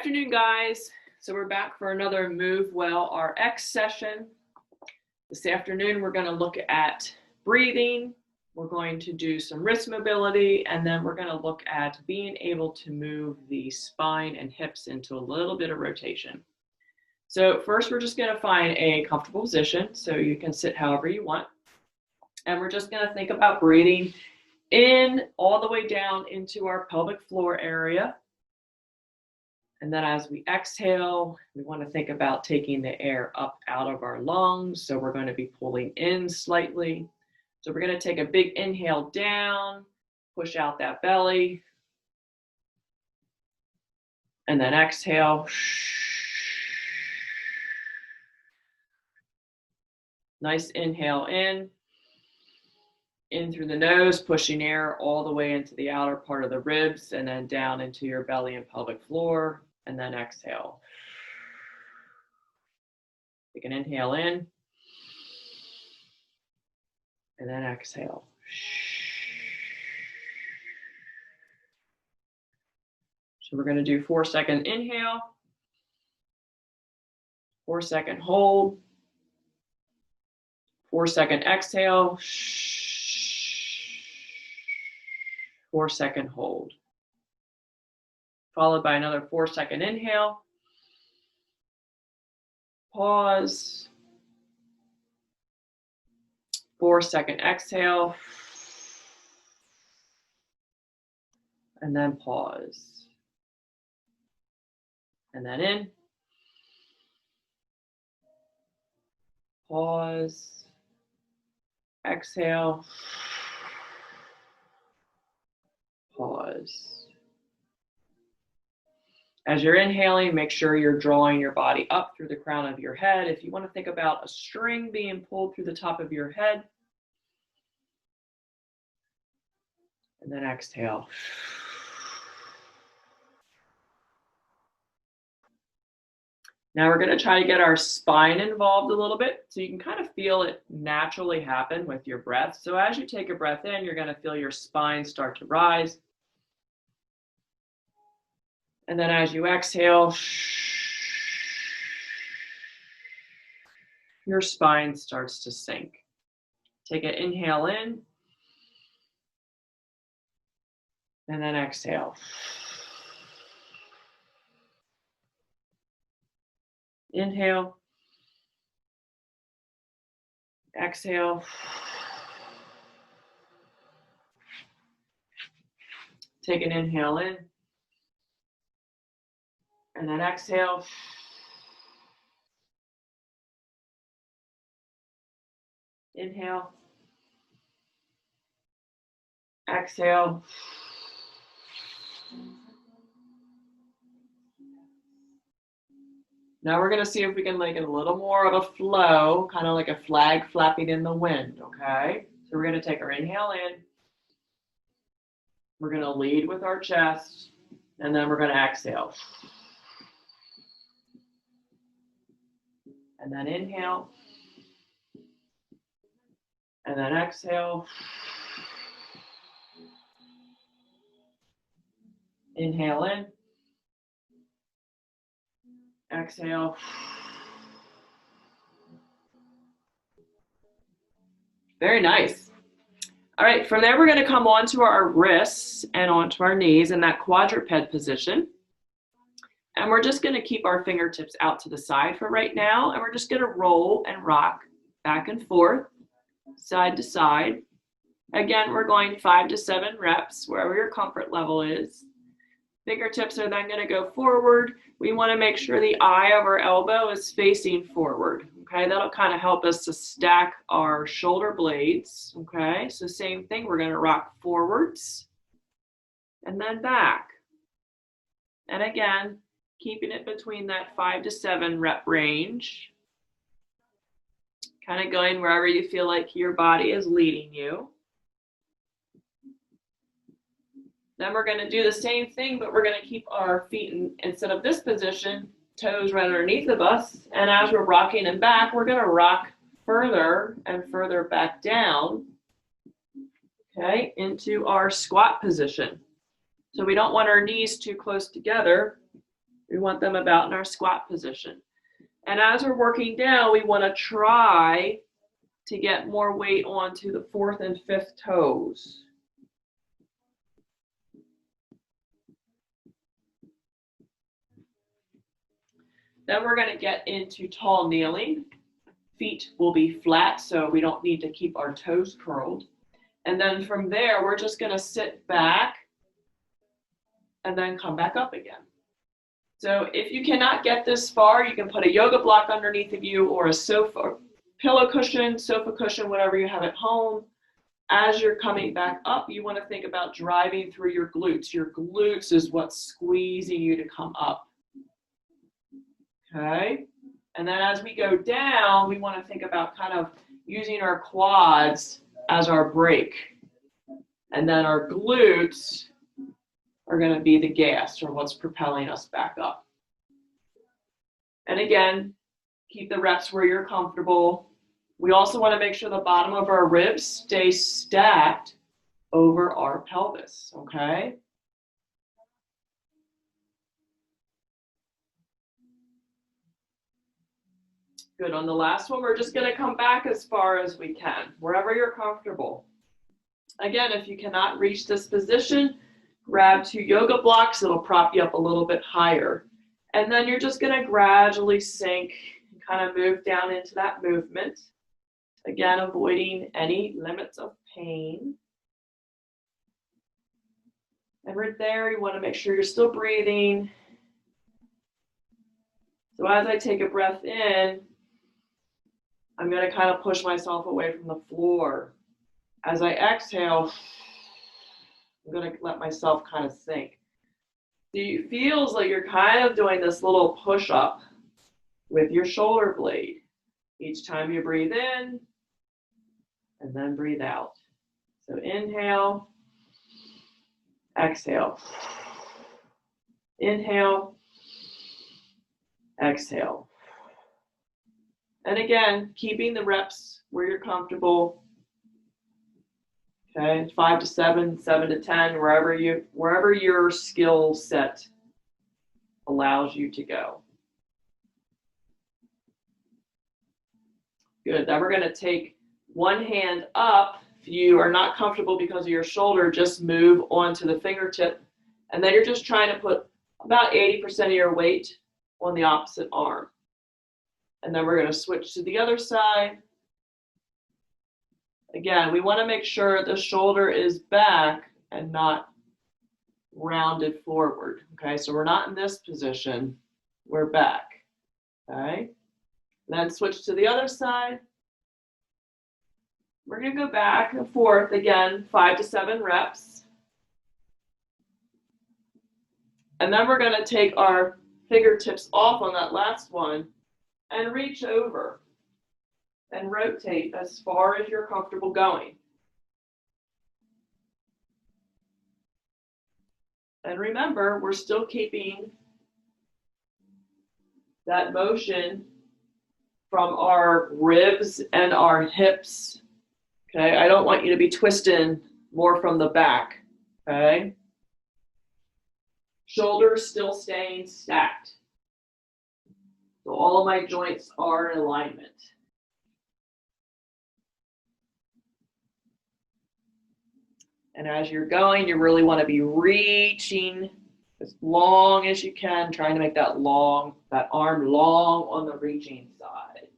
Afternoon, guys. So we're back for another MoveWellRX session. This afternoon, we're going to look at breathing. We're going to do some wrist mobility, and then we're going to look at being able to move the spine and hips into a little bit of rotation. So first, we're just going to find a comfortable position so you can sit however you want. And we're just going to think about breathing in all the way down into our pelvic floor area. And then as we exhale, we want to think about taking the air up out of our lungs. So we're going to be pulling in slightly. So we're going to take a big inhale down, push out that belly, and then exhale. Nice inhale in through the nose, pushing air all the way into the outer part of the ribs and then down into your belly and pelvic floor. And then exhale. Take an inhale in, and then exhale. So we're going to do 4-second inhale, 4-second hold, 4-second exhale, 4-second hold. Followed by another 4-second inhale, pause, 4-second exhale, and then pause. And then in, pause, exhale, pause. As you're inhaling, make sure you're drawing your body up through the crown of your head. If you want to think about a string being pulled through the top of your head. And then exhale. Now we're going to try to get our spine involved a little bit so you can kind of feel it naturally happen with your breath. So as you take a breath in, you're going to feel your spine start to rise. And then as you exhale, your spine starts to sink. Take an inhale in, and then exhale. Inhale, exhale. Take an inhale in, and then exhale. Inhale. Exhale. Now we're going to see if we can make it a little more of a flow, kind of like a flag flapping in the wind, okay? So we're going to take our inhale in. We're going to lead with our chest, and then we're going to exhale. And then inhale. And then exhale. Inhale in. Exhale. Very nice. All right, from there we're going to come onto our wrists and onto our knees in that quadruped position. And we're just going to keep our fingertips out to the side for right now. And we're just going to roll and rock back and forth, side to side. Again, we're going 5 to 7 reps, wherever your comfort level is. Fingertips are then going to go forward. We want to make sure the eye of our elbow is facing forward. Okay, that'll kind of help us to stack our shoulder blades. Okay, so same thing, we're going to rock forwards and then back. And again, keeping it between that 5 to 7 rep range. Kind of going wherever you feel like your body is leading you. Then we're going to do the same thing, but we're going to keep our feet instead of this position, toes right underneath of us. And as we're rocking them back, we're going to rock further and further back down, okay, into our squat position. So we don't want our knees too close together. We want them about in our squat position. And as we're working down, we want to try to get more weight onto the 4th and 5th toes. Then we're going to get into tall kneeling. Feet will be flat, so we don't need to keep our toes curled. And then from there, we're just going to sit back and then come back up again. So if you cannot get this far, you can put a yoga block underneath of you or a sofa, pillow cushion, sofa cushion, whatever you have at home. As you're coming back up, you want to think about driving through your glutes. Your glutes is what's squeezing you to come up. Okay? And then as we go down, we want to think about kind of using our quads as our brake. And then our glutes are going to be the gas or what's propelling us back up. And again, keep the reps where you're comfortable. We also want to make sure the bottom of our ribs stay stacked over our pelvis, okay? Good. On the last one, we're just going to come back as far as we can, wherever you're comfortable. Again, if you cannot reach this position, grab 2 yoga blocks. It'll prop you up a little bit higher. And then you're just going to gradually sink and kind of move down into that movement. Again, avoiding any limits of pain. And right there, you want to make sure you're still breathing. So as I take a breath in, I'm going to kind of push myself away from the floor. As I exhale, I'm going to let myself kind of sink. So it feels like you're kind of doing this little push-up with your shoulder blade. Each time you breathe in, and then breathe out. So inhale, exhale. Inhale, exhale. And again, keeping the reps where you're comfortable. Okay, 5 to 7, 7 to 10, wherever your skill set allows you to go. Good. Then we're going to take one hand up. If you are not comfortable because of your shoulder, just move onto the fingertip. And then you're just trying to put about 80% of your weight on the opposite arm. And then we're going to switch to the other side. Again, we want to make sure the shoulder is back and not rounded forward. Okay, so we're not in this position. We're back. Okay, then switch to the other side. We're going to go back and forth again, 5 to 7 reps. And then we're going to take our fingertips off on that last one and reach over and rotate as far as you're comfortable going. And remember, we're still keeping that motion from our ribs and our hips. Okay, I don't want you to be twisting more from the back. Okay, shoulders still staying stacked. So all of my joints are in alignment. And as you're going, you really want to be reaching as long as you can, trying to make that arm long on the reaching side.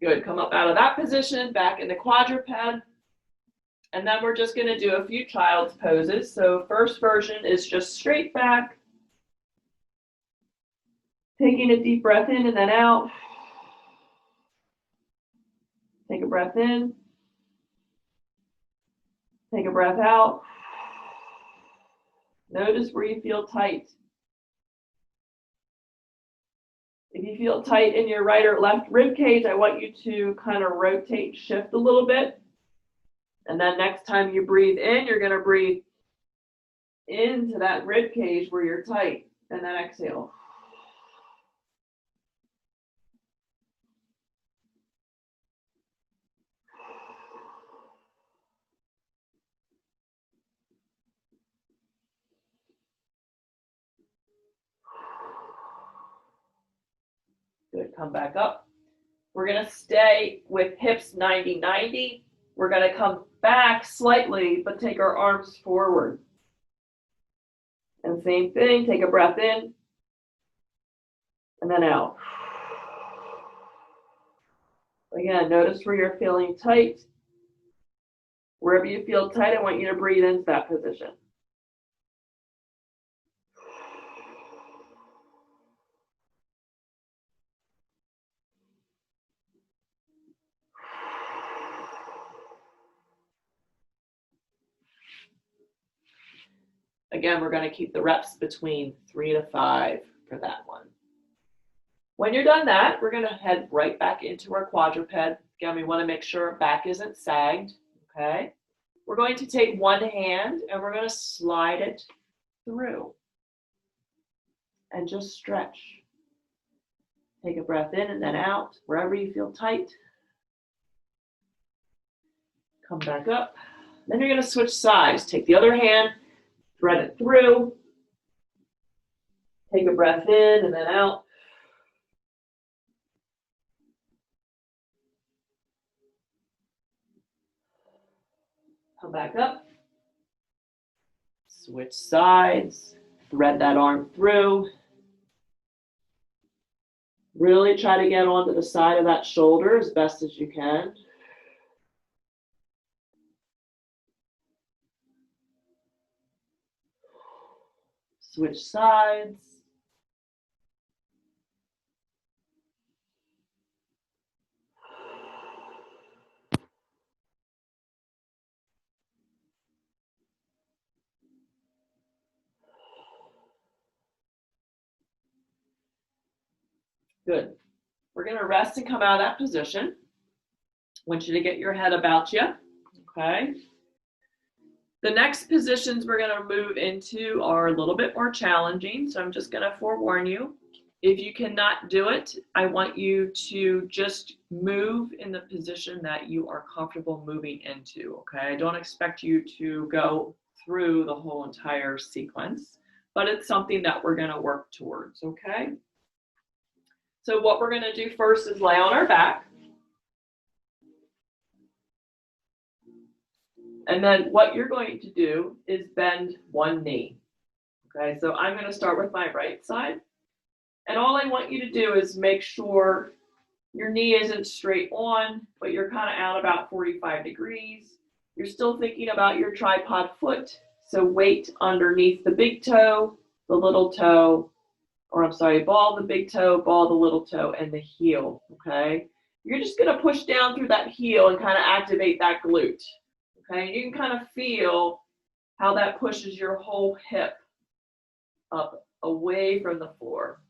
Good. Come up out of that position, back in the quadruped. And then we're just going to do a few child's poses. So first version is just straight back. Taking a deep breath in and then out. Take a breath in. Take a breath out. Notice where you feel tight. If you feel tight in your right or left rib cage, I want you to kind of rotate, shift a little bit. And then next time you breathe in, you're going to breathe into that rib cage where you're tight. And then exhale. Good, come back up. We're gonna stay with hips 90-90. We're gonna come back slightly, but take our arms forward. And same thing, take a breath in, and then out. Again, notice where you're feeling tight. Wherever you feel tight, I want you to breathe into that position. Again, we're going to keep the reps between 3 to 5 for that one. When you're done that, we're going to head right back into our quadruped. Again, we want to make sure our back isn't sagged, okay? We're going to take one hand and we're going to slide it through and just stretch. Take a breath in and then out, wherever you feel tight. Come back up. Then you're going to switch sides. Take the other hand, thread it through. Take a breath in and then out. Come back up. Switch sides. Thread that arm through. Really try to get onto the side of that shoulder as best as you can. Switch sides. Good. We're going to rest and come out of that position. I want you to get your head about you. Okay. The next positions we're going to move into are a little bit more challenging, so I'm just going to forewarn you. If you cannot do it, I want you to just move in the position that you are comfortable moving into, okay? I don't expect you to go through the whole entire sequence, but it's something that we're going to work towards, okay? So what we're going to do first is lay on our back. And then what you're going to do is bend one knee. Okay, so I'm going to start with my right side. And all I want you to do is make sure your knee isn't straight on, but you're kind of out about 45 degrees. You're still thinking about your tripod foot. So weight underneath the big toe, the little toe, or I'm sorry, ball the big toe, ball the little toe, and the heel, okay? You're just going to push down through that heel and kind of activate that glute. Okay, you can kind of feel how that pushes your whole hip up away from the floor.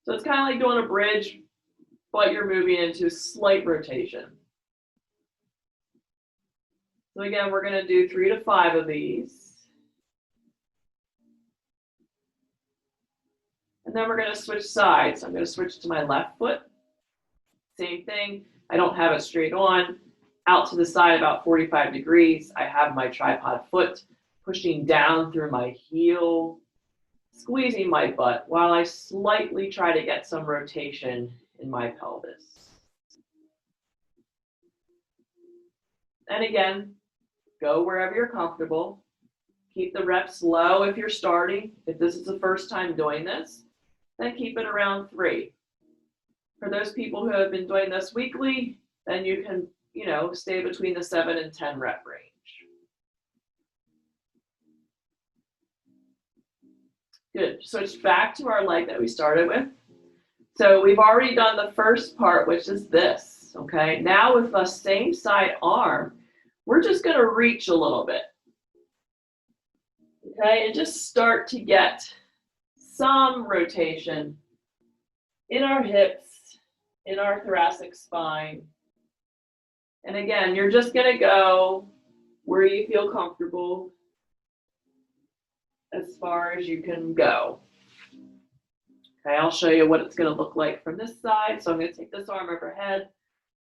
So it's kind of like doing a bridge, but you're moving into a slight rotation. So again, we're going to do 3 to 5 of these. And then we're going to switch sides. I'm going to switch to my left foot. Same thing. I don't have it straight on. Out to the side about 45 degrees. I have my tripod foot pushing down through my heel, squeezing my butt while I slightly try to get some rotation in my pelvis. And again, go wherever you're comfortable. Keep the reps low if you're starting. If this is the first time doing this, then keep it around 3. For those people who have been doing this weekly, then you can stay between the 7 and 10 rep range. Good. Switch back to our leg that we started with. So we've already done the first part, which is this, okay? Now with the same side arm, we're just going to reach a little bit, okay? And just start to get some rotation in our hips, in our thoracic spine. And again, you're just going to go where you feel comfortable as far as you can go. Okay, I'll show you what it's going to look like from this side. So I'm going to take this arm overhead.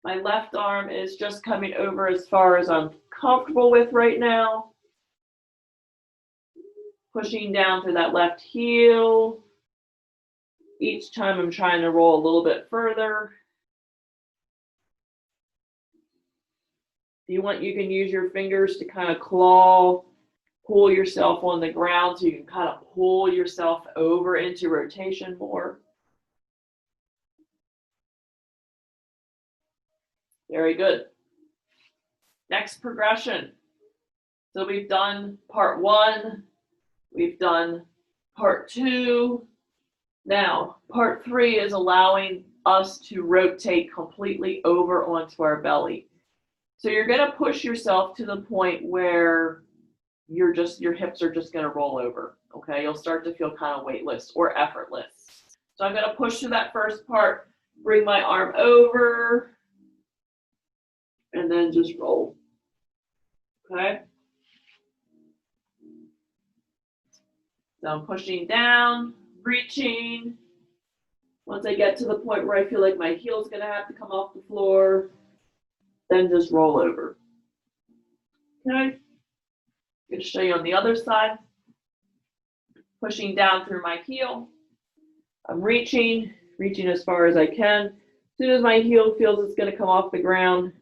My left arm is just coming over as far as I'm comfortable with right now. Pushing down through that left heel. Each time I'm trying to roll a little bit further. If you want, you can use your fingers to kind of claw, pull yourself on the ground so you can kind of pull yourself over into rotation more. Very good. Next progression. So we've done part 1, we've done part 2. Now, part 3 is allowing us to rotate completely over onto our belly. So you're going to push yourself to the point where your hips are just going to roll over. Okay, you'll start to feel kind of weightless or effortless. So I'm going to push through that first part, bring my arm over, and then just roll. Okay. So I'm pushing down, reaching. Once I get to the point where I feel like my heel's going to have to come off the floor, then just roll over. Okay. I'm going to show you on the other side. Pushing down through my heel. I'm reaching as far as I can. As soon as my heel feels it's going to come off the ground,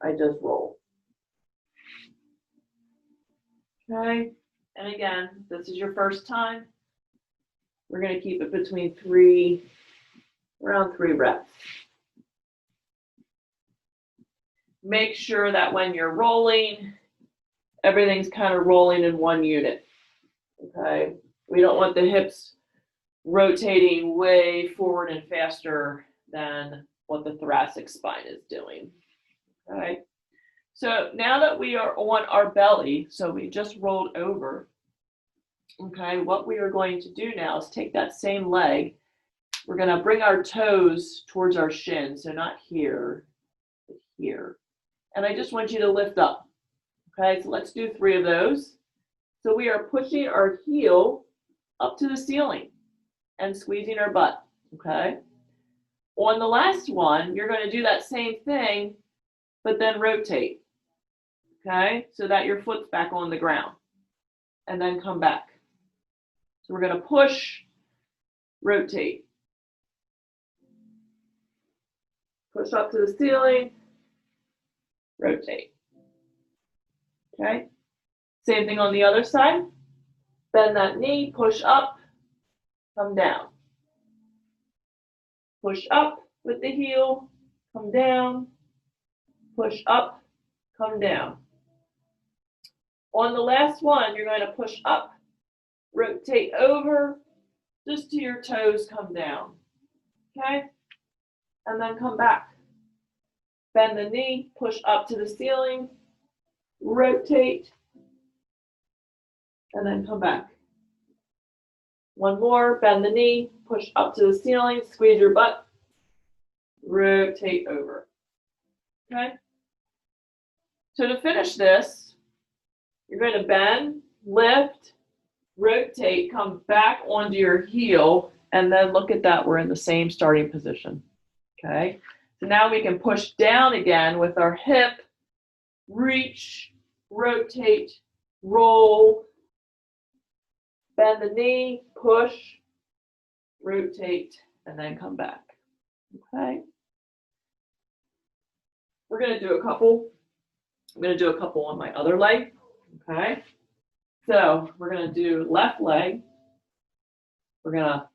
I just roll. Okay. And again, this is your first time. We're going to keep it between around 3 reps. Make sure that when you're rolling, everything's kind of rolling in one unit. Okay. We don't want the hips rotating way forward and faster than what the thoracic spine is doing. Okay. So now that we are on our belly, so we just rolled over, okay, what we are going to do now is take that same leg. We're going to bring our toes towards our shin, so not here, but here. And I just want you to lift up. Okay, so let's do 3 of those. So we are pushing our heel up to the ceiling and squeezing our butt. Okay. On the last one, you're going to do that same thing, but then rotate. Okay, so that your foot's back on the ground, and then come back. So we're going to push, rotate. Push up to the ceiling, rotate. Okay, same thing on the other side. Bend that knee, push up, come down. Push up with the heel, come down. Push up, come down. On the last one, you're going to push up, rotate over, just to your toes come down. Okay? And then come back. Bend the knee, push up to the ceiling, rotate, and then come back. One more, bend the knee, push up to the ceiling, squeeze your butt, rotate over. Okay? So to finish this, you're going to bend, lift, rotate, come back onto your heel, and then look at that, we're in the same starting position. Okay? So now we can push down again with our hip, reach, rotate, roll, bend the knee, push, rotate, and then come back. Okay? We're going to do a couple. I'm going to do a couple on my other leg. Okay? So we're going to do left leg. We're going to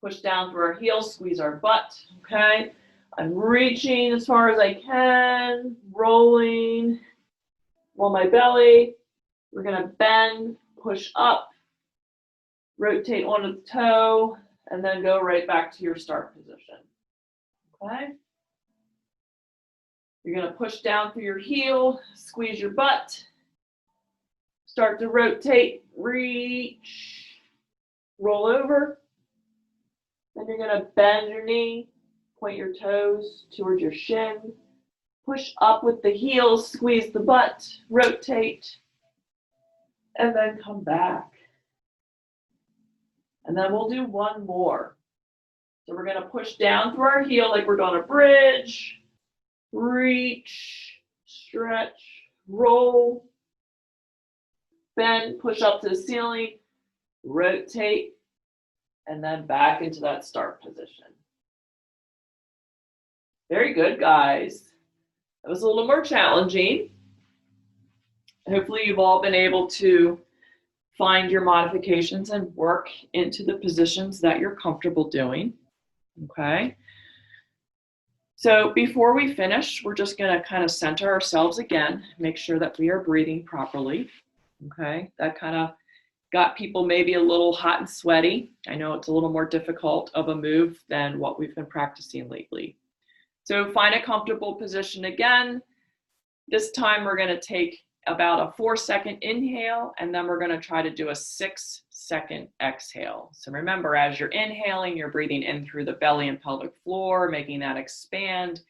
push down through our heels, squeeze our butt. Okay? I'm reaching as far as I can, rolling on my belly. We're going to bend, push up, rotate onto the toe, and then go right back to your start position. Okay? You're going to push down through your heel, squeeze your butt, start to rotate, reach, roll over. Then you're going to bend your knee, point your toes towards your shin, push up with the heels, squeeze the butt, rotate, and then come back. And then we'll do one more. So we're going to push down through our heel like we're doing a bridge, reach, stretch, roll, bend, push up to the ceiling, rotate, and then back into that start position. Very good, guys. That was a little more challenging. Hopefully you've all been able to find your modifications and work into the positions that you're comfortable doing, okay? So before we finish, we're just gonna kind of center ourselves again, make sure that we are breathing properly, okay? That kind of got people maybe a little hot and sweaty. I know it's a little more difficult of a move than what we've been practicing lately. So find a comfortable position again. This time we're gonna take about a 4-second inhale, and then we're gonna try to do a 6-second exhale. So remember, as you're inhaling, you're breathing in through the belly and pelvic floor, making that expand,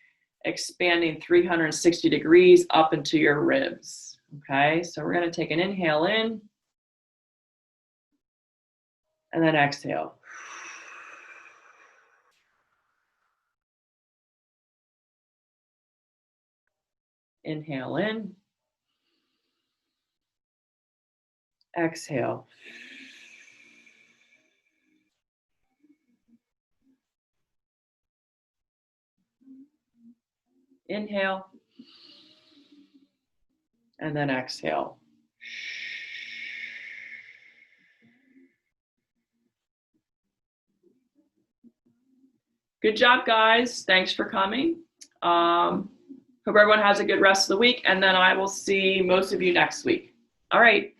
expanding 360 degrees up into your ribs, okay? So we're gonna take an inhale in, and then exhale. Inhale in, exhale. Inhale, and then exhale. Good job, guys. Thanks for coming. Hope everyone has a good rest of the week, and then I will see most of you next week. All right.